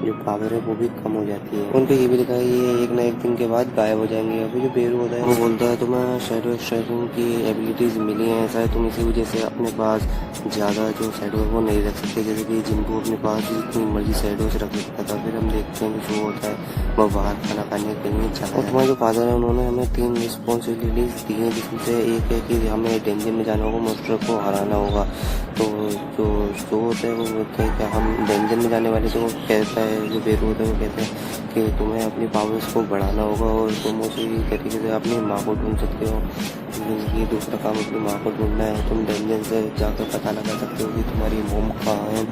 जो पावर है वो भी कम हो जाती है। उन पे ये भी लिखा है ये एक ना एक दिन के बाद गायब हो जाएंगे। अभी जो बेरू होता है वो बोलता है तुम्हें शैडो स्ट्राइकिंग की एबिलिटीज़ मिली हैं, शायद तुम इसी वजह से अपने पास ज़्यादा जो शैडो है वो नहीं रख सकते, जैसे कि जिनको अपने पास जितनी मर्जी शैडोज रख सकता था। फिर हम देखते हैं कि जो होता है वो बाहर खाना खाने के लिए जाता है। और तुम्हारे जो फादर है उन्होंने हमें 3 रिस्पॉन्सिबिलिटीज़ दी हैं, जिसमें से एक है कि हमें डेंजर में जाना होगा, मॉन्स्टर को हराना होगा। तो जो जो होता है वो बोलते हैं कि हम डेंजर में जाने वाले, तो वो कहता है जो बेरू होता है वो कहता है कि तुम्हें अपनी पावर्स को बढ़ाना होगा और तुम उसी तरीके से अपनी माँ को ढूंढ सकते हो। लेकिन ये दूसरा काम अपनी माँ को ढूंढना है। तुम डेंजर से जाकर पता लगा सकते हो कि तुम्हारी मोम कहाँ है।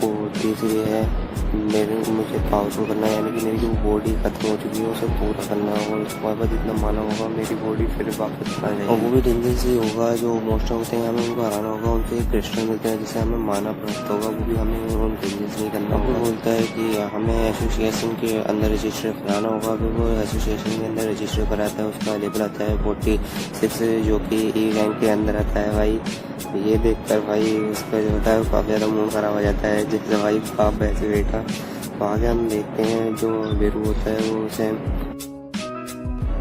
वो तीसरी है मुझे पावरफुल करना है, यानी कि मेरी जो बॉडी खत्म हो चुकी है उसे पूरा करना होगा। और तुम्हारे पास जितना माना होगा मेरी बॉडी फिर वापस आ जाएगी। और वो भी डेंजर से होगा। जो मोस्टर होते हैं हमें उनको हराना होगा, उनसे एक क्रिस्टल मिलते हैं जिससे हमें माना प्राप्त होगा, वो भी हमें उन डेंजर नहीं करना होगा। बोलता है कि हमें एसोसिएशन के अंदर रजिस्टर कराना होगा। फिर वो एसोसिएशन के अंदर रजिस्टर कराता है, उसका लेवल आता है 46 जो कि ई रैंक के अंदर आता है। भाई ये देखकर भाई उसका जो होता है काफ़ी ज़्यादा मूड खराब हो जाता है, जिससे भाई बाप ऐसे बेटा। तो आगे हम देखते हैं जो बेरू होता है वो उसे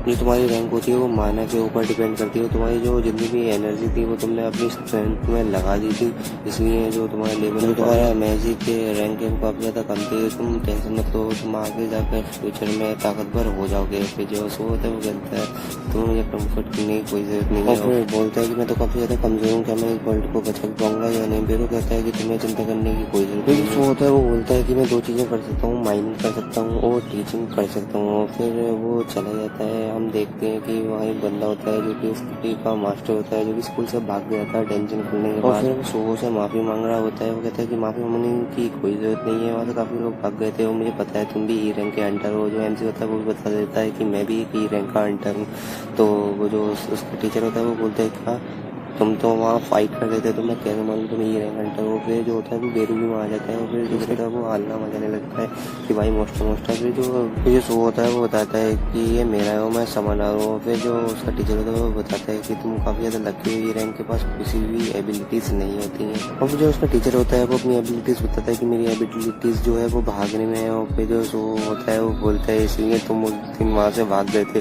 जो तुम्हारी रैंक होती है वो माना के ऊपर डिपेंड करती है। तुम्हारी जो जितनी भी एनर्जी थी वो तुमने अपनी स्ट्रेंथ में लगा दी थी, इसलिए जो तुम्हारा लेवल जो तुम्हारा मैजिक के रैंक है वो काफ़ी ज़्यादा कम थी। तुम टेंशन मत लो, तुम आगे जाकर फ्यूचर में ताकतवर हो जाओगे। फिर जो सो होता है वो कहता है तुम्हें मुझे कम्फर्ट करने की कोई ज़रूरत नहीं है। और फिर बोलता है कि मैं तो काफ़ी ज़्यादा कमज़ोर हूँ, क्या मैं इस वर्ल्ड को बचा पाऊंगा या नहीं। बेरू कहता है कि तुम्हें चिंता करने की कोई ज़रूरत नहीं है। सो होता है वो बोलता है कि मैं 2 चीज़ें कर सकता हूँ, माइनिंग कर सकता हूँ और टीचिंग कर सकता हूँ। फिर वो चला जाता है। हम देखते हैं कि वहाँ एक बंदा होता है जो कि स्कूटी का मास्टर होता है, जो कि स्कूल से भाग गया था टेंशन करने के बाद। और फिर वो सोहो से माफ़ी मांग रहा होता है। वो कहता है कि माफ़ी मांगने की कोई ज़रूरत नहीं है, वहाँ से काफ़ी लोग भाग गए थे और मुझे पता है तुम भी ई रैंक के हंटर हो। जो एमसी होता है वो भी बता देता है कि मैं भी एक ई रैंक का हंटर हूँ। तो वो जो उसका टीचर होता है वो बोलता है क्या तुम तो वहाँ फाइट कर रहे थे, तो मैं कैसे मालूम तुम ये रैंक हंटर हो। फिर जो होता है वो बेरू भी वहाँ आ जाता है और फिर दूसरी तरफ वो हल्ला मचाने लगता है कि भाई मोस्टर। फिर जो शो होता है वो बताता है कि ये मेरा है और मैं समझदार हूँ। फिर जो उसका टीचर होता है वो बताता है कि तुम काफ़ी ज़्यादा लकी हो, ये रैंक के पास किसी भी एबिलिटीज़ नहीं होती हैं। और फिर जो उसका टीचर होता है वो अपनी एबिलिटीज़ बताता है कि मेरी एबिलिटीज़ जो है वो भागने में है। और फिर जो शो होता है वो बोलता है इसलिए तुम उस दिन वहाँ से भाग गए थे।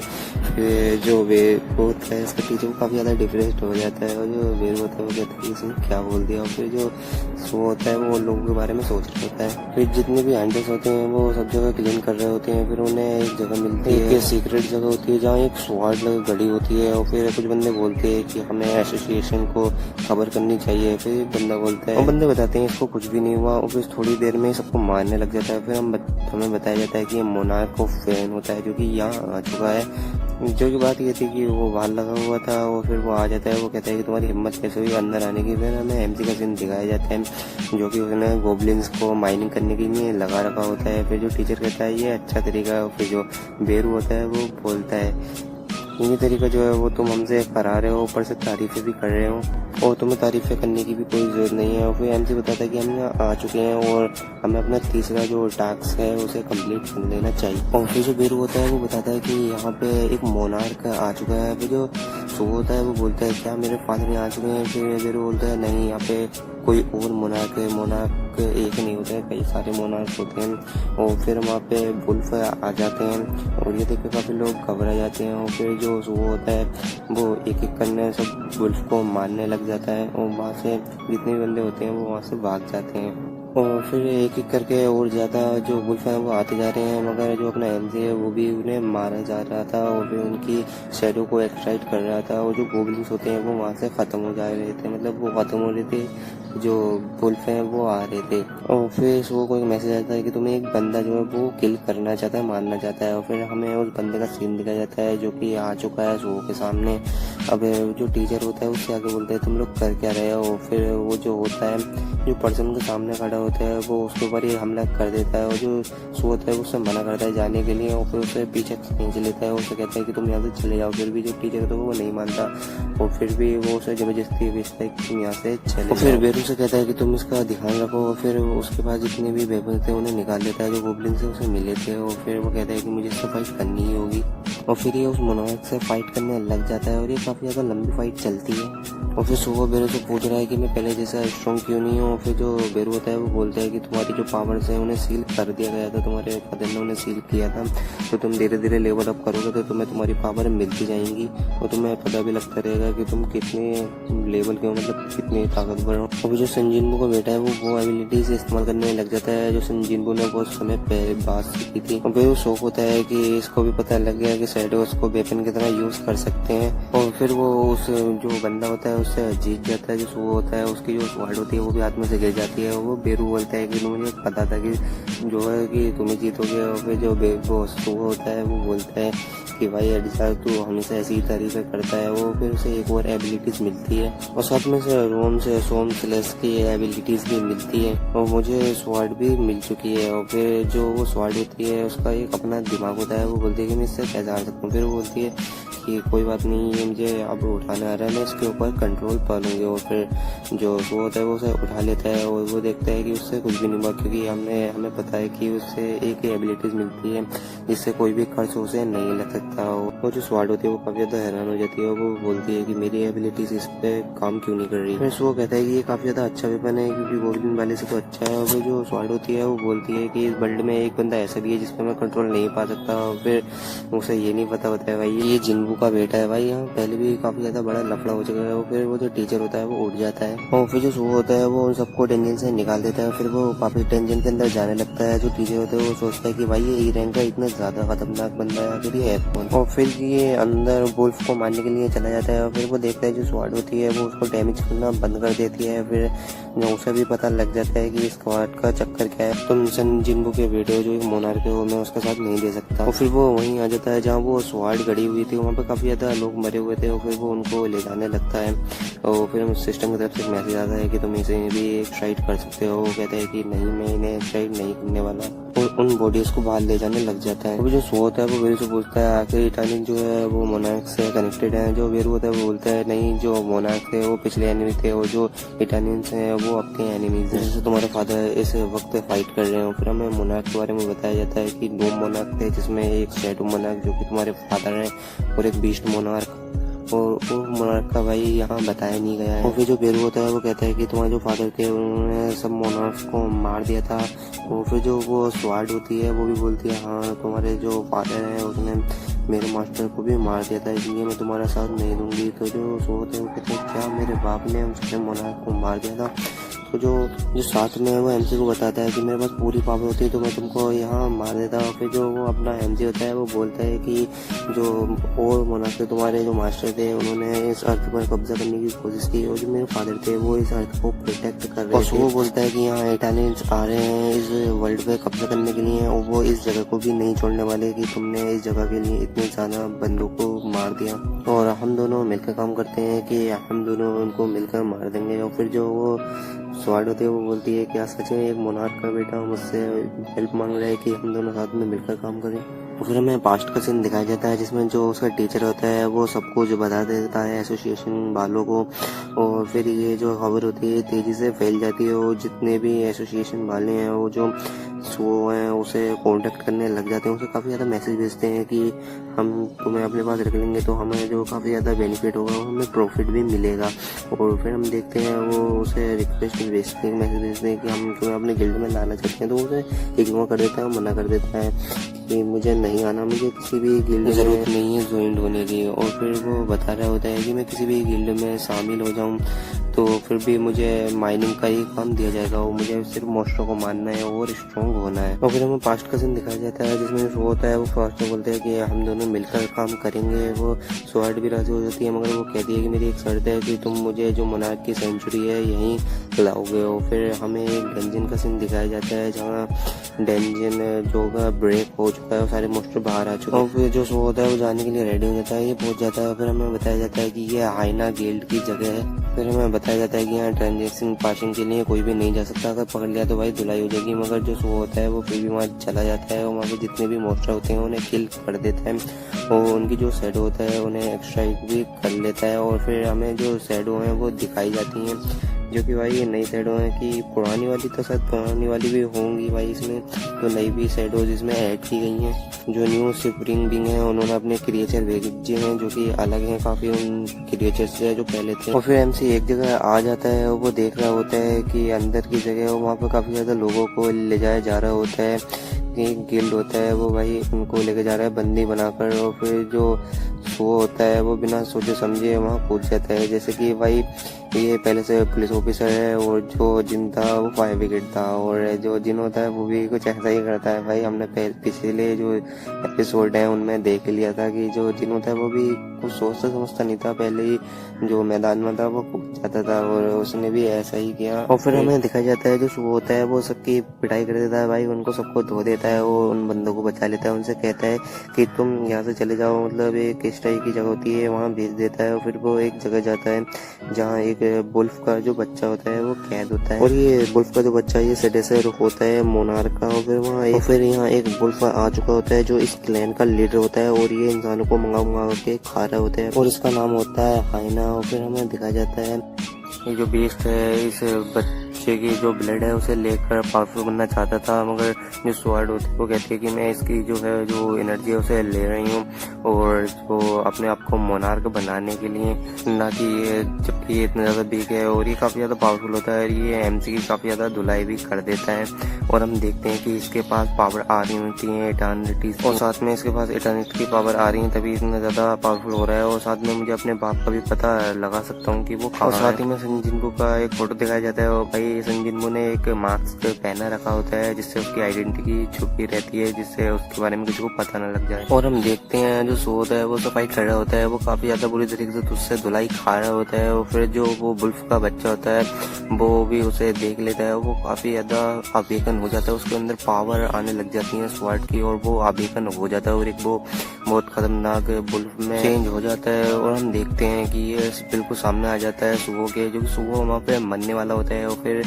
फिर जो वे होता है उसका टीचर काफ़ी ज़्यादा डिप्रेस्ड हो जाता है और जो बेरू होता है वो कहता है कि इसने क्या बोल दिया। और फिर जो शो होता है वो लोगों के बारे में सोच रहा होता है। फिर जितने भी हंटर्स होते हैं वो सब जगह क्लीन कर रहे होते हैं। फिर उन्हें एक जगह मिलती है, एक सीक्रेट जगह होती है जहाँ एक स्वाड गड़ी होती है। और फिर कुछ बंदे बोलते हैं कि हमें एसोसिएशन को खबर करनी चाहिए। फिर बंदा बोलता है और बंदे बताते हैं इसको कुछ भी नहीं हुआ। और फिर थोड़ी देर में सबको मारने लग जाता है। फिर हमें बताया जाता है कि ये मोनार्क ऑफ फैन होता है जो कि यहाँ आ चुका है। जो की बात ये थी कि वो बाहर लगा हुआ था और फिर वो आ जाता है। वो कहता है कि तुम्हारी हिम्मत कैसे हुई अंदर आने की। फिर हमें एमसी का सीन दिखाया जाता है जो कि उसने गोब्लिन्स को माइनिंग करने के लिए लगा रखा होता है। फिर जो टीचर कहता है ये अच्छा तरीका है। फिर जो बेरू होता है वो बोलता है ये तरीका जो है वो तुम हमसे करा रहे हो, ऊपर से तारीफें भी कर रहे हो और तुम्हें तारीफें करने की भी कोई ज़रूरत नहीं है। और फिर एमसी बताता है कि हम यहाँ आ चुके हैं और हमें अपना तीसरा जो टास्क है उसे कंप्लीट कर लेना चाहिए। और फिर जो बेरू होता है वो बताता है कि यहाँ पे एक मोनार्क आ चुका है। फिर जो शो होता है वो बोलता है क्या मेरे फादर यहाँ आ चुके हैं। फिर बेरू बोलता है नहीं, यहाँ पे कोई और मोनार्क है। मोनार्क एक नहीं होता है, कई सारे मोनार्क होते हैं। और फिर वहाँ पे वुल्फ आ जाते हैं और ये देख के काफ़ी लोग घबरा जाते हैं। और फिर जो वो होता है वो एक एक करने सब वुल्फ को मारने लग जाता है और वहाँ से जितने भी बंदे होते हैं वो वहाँ से भाग जाते हैं। और फिर एक एक करके और ज़्यादा जो वुल्फ हैं वो आते जा रहे हैं, मगर जो अपना एमसी है वो भी उन्हें मारा जा रहा था और फिर उनकी शैडो को एक्सट्रैक्ट कर रहा था। और जो गोब्लिन्स होते हैं वो वहाँ से ख़त्म हो जा रहे थे, मतलब वो ख़त्म हो रहे थे, जो वुल्फ हैं वो आ रहे थे। और फिर वो को एक मैसेज आता है कि तुम्हें एक बंदा जो है वो किल करना चाहता है, मारना चाहता है। और फिर हमें उस बंदे का सीन दिखाया जाता है जो कि आ चुका है शो के सामने। अब जो टीचर होता है उससे आगे बोलता है तुम लोग कर क्या रहे हो। फिर वो जो होता है जो पर्सन के सामने खड़ा होता है वो उसके ऊपर ही हमला कर देता है और जो शो होता है उससे मना करता है जाने के लिए। और फिर उसे पीछे खींच लेता है, उसे कहता है कि तुम यहाँ से चले जाओ। फिर भी जो टीचर होता है वो नहीं मानता और फिर भी वो उसे जबरदस्ती भेजता है कि तुम यहाँ से चले जाओ। फिर बेरू से कहता है कि तुम इसका ध्यान रखो। और फिर उसके पास जितने भी वेपन थे उन्हें निकाल देता है जो गोब्लिन से उसे मिले थे। और फिर वो कहता है कि मुझे इससे फाइट करनी ही होगी। और फिर ये उस मोनार्क से फाइट करने लग जाता है और ये काफ़ी ज़्यादा लंबी फाइट चलती है। और फिर सुबह बेरू से पूछ रहा है कि मैं पहले जैसा स्ट्रॉन्ग क्यों नहीं हूँ। फिर जो बेरू होता है वो बोलता है कि तुम्हारी जो पावर्स हैं उन्हें सील कर दिया गया था, तुम्हारे फादर ने उन्हें सील किया था, तो तुम धीरे धीरे लेवल अप करोगे तो तुम्हें तुम्हारी पावर मिलती जाएंगी और तुम्हें पता भी लगता रहेगा कि तुम कितने लेवल के हो, मतलब कितने ताकतवर हो। और जो संजिनबू का बेटा है वो एबिलिटीज इस्तेमाल करने लग जाता है जो संजिनबू ने बहुत समय पहले बात सीखी थी। और फिर वो शौक होता है कि इसको भी पता लग गया कि शैडोज को वेपन की तरह यूज कर सकते हैं। और फिर वो उस जो बंदा होता है उससे जीत जाता है। जो सुबह होता है उसकी जो स्वाड होती है वो भी हाथ में से गिर जाती है। वो बेरू बोलता है कि मुझे पता था कि जो है कि तुम ही जीतोगे। और फिर जो सुबह होता है वो बोलता है कि भाई एडिसार तू हमेशा ऐसी ही तारीफें करता है। वो फिर उसे एक और एबिलिटीज मिलती है और साथ में से रोम से सोम सेलेस की एबिलिटीज भी मिलती है और मुझे स्वाड भी मिल चुकी है। और फिर जो वो स्वाड होती है उसका एक अपना दिमाग होता है। वो बोलती है कि मैं इससे कैसे हार सकता हूँ। फिर वो बोलती है कि कोई बात नहीं, ये मुझे अब उठाना आ रहा है, मैं इसके ऊपर कंट्रोल पा लूँगी। और फिर जो वो होता है वो उसे उठा लेता है और वो देखता है कि उससे कुछ भी नहीं हुआ, क्योंकि हमें पता है कि उससे एक ही एबिलिटीज मिलती है जिससे कोई भी खर्च उसे नहीं लग सकता। वो जो स्वाड होती है वो काफ़ी ज़्यादा हैरान हो जाती है और वो बोलती है कि मेरी एबिलिटीज इस पर काम क्यों नहीं कर रही। फिर वो कहता है कि ये काफ़ी ज़्यादा अच्छा वेपन है क्योंकि गोल्डन वाले से तो अच्छा है। और वो जो स्वाड होती है वो बोलती है कि इस वर्ल्ड में एक बंदा ऐसा भी है जिसपे मैं कंट्रोल नहीं पा सकता। और फिर उसे ये नहीं पता होता है भाई ये जिन्बू का बेटा है। भाई यहाँ पहले भी काफ़ी ज़्यादा बड़ा लफड़ा हो चुका है। और फिर वो जो टीचर होता है वो उठ जाता है और फिर जो सुबह होता है वो उन सबको टेंशन से निकाल देता है। फिर वो वापस टेंशन के अंदर जाने लगता है। जो टीचर होता है वो सोचता है कि भाई ये ई रैंक का इतना ज़्यादा खतरनाक बंदा है आखिर ये है कौन। और फिर ये अंदर वुल्फ को मारने के लिए चला जाता है और फिर वो देखता है जो स्वाड होती है वो उसको डैमेज करना बंद कर देती है। फिर उसे भी पता लग जाता है कि इस स्वाड का चक्कर क्या है। तुम संजिनबू के बेटे जो एक मोनार्क है वो मैं उसके साथ नहीं दे सकता। और फिर वो वहीं आ जाता है जहाँ वो स्वाड गड़ी हुई थी, वहाँ पे काफ़ी ज़्यादा लोग मरे हुए थे। और फिर वो उनको ले जाने लगता है और फिर सिस्टम की तरफ से एक मैसेज आता है कि तुम इसे भी एक्सट्राइड कर सकते हो। वो कहता है कि नहीं, मैं इन्हें एक्सट्राइड नहीं करने वाला। और उन बॉडीज को बाहर ले जाने लग जाता है। और जो सो होता है वो वेरू से पूछता है आखिर इटानियन जो है वो मोनार्क से कनेक्टेड है। जो वेरू होता है वो बोलता है नहीं, जो मोनार्क थे वो पिछले एनिमी थे और जो इटानियंस हैं वो अपने एनिमीज हैं, जैसे तुम्हारे फादर इस वक्त फाइट कर रहे हो। फिर हमें मोनार्क के बारे में बताया जाता है कि 2 मोनार्क थे जिसमें एक शैडो मोनार्क जो कि तुम्हारे फादर हैं और एक बीस्ट मोनार्क। और वो मोनार्क का भाई यहाँ बताया नहीं गया है। और फिर जो बेरू होता है वो कहता है कि तुम्हारे जो फादर थे उन्होंने सब मोनार्क्स को मार दिया था। और फिर जो वो स्वाड होती है वो भी बोलती है हाँ, तुम्हारे जो फादर हैं उसने मेरे मास्टर को भी मार दिया था, इसलिए मैं तुम्हारा साथ नहीं दूंगी। तो जो सो होते हैं वो कहते हैं क्या मेरे बाप ने उसने मोनार्क को मार दिया था। तो जो साथ में है वो एमसी को बताता है कि मेरे पास पूरी पावर होती है तो मैं तुमको यहाँ मार देता हूँ। फिर जो वो अपना एमसी होता है वो बोलता है कि जो और मोनार्क तुम्हारे जो मास्टर थे उन्होंने इस अर्थ पर कब्जा करने की कोशिश की और जो मेरे फादर थे वो इस अर्थ को प्रोटेक्ट कर रहे थे। वो बोलता है कि यहाँ इटालियंस आ रहे हैं इस वर्ल्ड पे कब्जा करने के लिए और वो इस जगह को भी नहीं छोड़ने वाले कि तुमने इस जगह के लिए इतने ज्यादा बंदों को मार दिया और हम दोनों मिलकर काम करते हैं कि हम दोनों उनको मिलकर मार देंगे। और फिर जो वो स्वाड होती है वो बोलती है क्या सच में एक मोनार्क का बेटा मुझसे हेल्प मांग रहा है कि हम दोनों साथ में मिलकर काम करें। और फिर हमें पास्ट का सीन दिखाया जाता है जिसमें जो उसका टीचर होता है वो सबको जो बता देता है एसोसिएशन वालों को। और फिर ये जो खबर होती है तेजी से फैल जाती है और जितने भी एसोसिएशन वाले हैं वो जो वो हैं उसे कांटेक्ट करने लग जाते हैं। उसे काफ़ी ज़्यादा मैसेज भेजते हैं कि हम तुम्हें अपने पास रख लेंगे तो हमें जो काफ़ी ज़्यादा बेनिफिट होगा हमें प्रॉफिट भी मिलेगा। और फिर हम देखते हैं वो उसे रिक्वेस्ट भेजते हैं, मैसेज भेजते हैं कि हम तुम्हें अपने गिल्ड में लाना चाहते हैं। तो उसे इग्नोर कर देता है, मना कर देता है कि मुझे नहीं आना, मुझे किसी भी गिल्ड में ज़रूरत नहीं है ज्वाइन होने की। और फिर वो बता रहा होता है कि मैं किसी भी गिल्ड में शामिल हो जाऊँ तो फिर भी मुझे माइनिंग का ही काम दिया जाएगा और मुझे सिर्फ मोस्टरों को मारना है और स्ट्रॉन्ग होना है। और फिर हमें पास्ट का सीन दिखाया जाता है जिसमें वो होता है वो फर्स्ट में बोलते हैं कि हम दोनों मिलकर काम करेंगे। वो स्वाड भी राजी हो जाती है मगर वो कहती है कि मेरी एक शर्त है कि तुम मुझे जो मोनार्क की सेंचुरी है यहीं लाओगे। और फिर हमें एक डंजन का सीन दिखाया जाता है जहाँ डंजन जो ब्रेक हो चुका है, सारे मोस्टर बाहर आ चुके हैं। और फिर जो शो होता है वो जाने के लिए रेडी हो जाता है, ये पहुंच जाता है। फिर हमें बताया जाता है कि ये आईना गिल्ड की जगह है। फिर हमें बताया जाता है कि यहाँ ट्रांजेक्शन पासिंग के लिए कोई भी नहीं जा सकता, अगर पकड़ लिया तो भाई धुलाई हो जाएगी। मगर जो शो होता है वो फिर भी वहाँ चला जाता है और वहाँ पे जितने भी मोस्टर होते हैं उन्हें किल कर देता है और उनकी जो शैडो होता है उन्हें एक्सट्राइक भी कर लेता है। और फिर हमें जो शैडो हैं वो दिखाई जाती हैं जो कि भाई ये नई शैडो है कि पुरानी वाली तो शायद पुरानी वाली भी होंगी भाई इसमें, तो नई भी शैडोज इसमें ऐड की गई हैं। जो न्यू स्प्रिंग विंग है उन्होंने अपने क्रिएचर भेजे हैं जो कि अलग हैं काफ़ी उन क्रिएचर से जो पहले थे। और फिर एमसी एक जगह आ जाता है और वो देख रहा होता है कि अंदर की जगह वहाँ पर काफ़ी ज़्यादा लोगों को ले जाया जा रहा होता है। एक गिल्ड होता है वो भाई उनको लेके जा रहा है बंदी बनाकर, और फिर जो वो होता है वो बिना सोचे समझे वहाँ कूद जाता है। जैसे कि भाई ये पहले से पुलिस ऑफिसर है और जो जिन था वो फायर ब्रिगेड था, और जो जिन होता है वो भी कुछ ऐसा ही करता है। भाई हमने पिछले जो एपिसोड है उनमें देख लिया था कि जो जिन होता है वो भी कुछ सोचता समझता नहीं था, पहले ही जो मैदान में था वो कूद जाता था, और उसने भी ऐसा ही किया। और फिर हमें दिखाया जाता है जो सुबह होता है वो सबकी पिटाई कर देता है भाई, उनको सबको धो देता है और उन बंदों को बचा लेता है। उनसे कहता है कि तुम यहाँ से चले जाओ, मतलब एक इस टाइप की जगह होती है वहाँ भेज देता है। और फिर वो एक जगह जाता है जहाँ एक बुल्फ का जो बच्चा होता है वो कैद होता है, और ये बुल्फ का जो बच्चा ये सडेसर होता है मोनार्क का। और फिर वहाँ फिर यहाँ एक बुल्फ आ चुका होता है जो इस क्लैन का लीडर होता है, और ये इंसानों को मंगा के खा रहा होता है, और इसका नाम होता है हाइना। और फिर हमें दिखाया जाता है ये जो बीस्ट है इस बच्चे की जो ब्लड है उसे लेकर पावरफुल बनना चाहता था, मगर जो स्वॉर्ड होती है वो कहती है कि मैं इसकी जो है जो एनर्जी है उसे ले रही हूँ, और जो अपने आप को मोनार्क बनाने के लिए, ना कि ये जबकि ये इतना ज़्यादा बिग है और ये काफ़ी ज़्यादा पावरफुल होता है। ये एमसी की काफ़ी ज़्यादा धुलाई भी कर देता है, और हम देखते हैं कि इसके पास पावर आ रही होती है इटर्निटी, और साथ में इसके पास इटर्निटी की पावर आ रही है तभी इतना ज़्यादा पावरफुल हो रहा है। और साथ में मुझे अपने बाप का भी पता लगा सकता हूँ कि वो और साथ ही में संजिनबू का एक फोटो दिखाया जाता है, और भाई संजिनबू ने एक मास्क पहना रखा होता है जिससे उसकी आइडेंटिटी छुपी रहती है, जिससे उसके बारे में किसी को पता न लग जाए। और हम देखते हैं जो सो होता है वो सफाई कर रहा होता है, वो काफी ज्यादा बुरी तरीके से उससे धुलाई खा रहा होता है। और फिर जो वो बुल्फ का बच्चा होता है वो भी उसे देख लेता है, वो काफी ज्यादा अवेकन हो जाता है, उसके अंदर पावर आने लग जाती है स्वॉर्ड की, और वो अवेकन हो जाता है और एक वो बहुत खतरनाक बुल्फ में चेंज हो जाता है। और हम देखते हैं कि ये बिल्कुल सामने आ जाता है सुबह के, जो सुबह वहाँ पे मरने वाला होता है, और फिर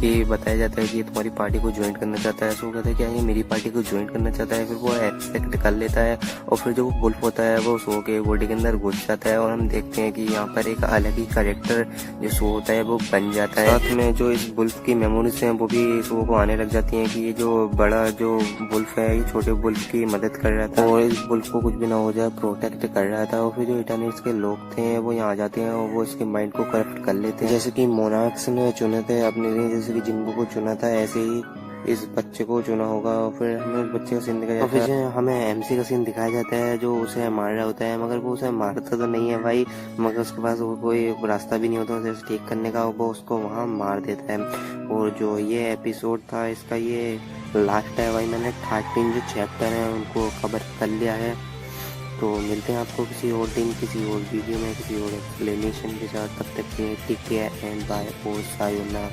कि बताया जाता है कि तुम्हारी पार्टी को ज्वाइन करना चाहता है। सो कहता है कि ये मेरी पार्टी को ज्वाइन करना चाहता है, फिर वो एक्सेप्ट कर लेता है, और फिर जो वो बुल्फ होता है वो सो के बॉडी के अंदर घुस जाता है। और हम देखते हैं कि यहाँ पर एक अलग ही कैरेक्टर जो सो होता है वो बन जाता है। साथ में जो इस बुल्फ की मेमोरीज हैं वो भी सो को आने लग जाती हैं कि ये जो बड़ा जो बुल्फ है ये छोटे बुल्फ की मदद कर रहा था, और इस बुल्फ को कुछ भी ना हो जाए प्रोटेक्ट कर रहा था। और फिर जो इटर्निट्स के लोग थे वो यहाँ आ जाते हैं और वो इसके माइंड को करप्ट कर लेते हैं, जैसे कि मोनार्क्स ने चुने थे अपने लिए, जैसे कि जिनको को चुना था ऐसे ही इस बच्चे को चुना होगा। और फिर हमें उस बच्चे का सीन दिखाया जाता है, फिर हमें एमसी का सीन दिखाया जाता है जो उसे मार रहा होता है, मगर वो उसे मारता तो नहीं है भाई, मगर उसके पास वो कोई रास्ता भी नहीं होता उसे ठीक करने का, वो उसको वहाँ मार देता है। और जो ये एपिसोड था इसका ये लास्ट है भाई, मैंने 13 जो चैप्टर हैं उनको कवर कर लिया है। तो मिलते हैं आपको किसी और दिन किसी और वीडियो में किसी और एक्सप्लेनेशन के साथ, तब तक के टेक केयर एंड बाय और सायोनारा।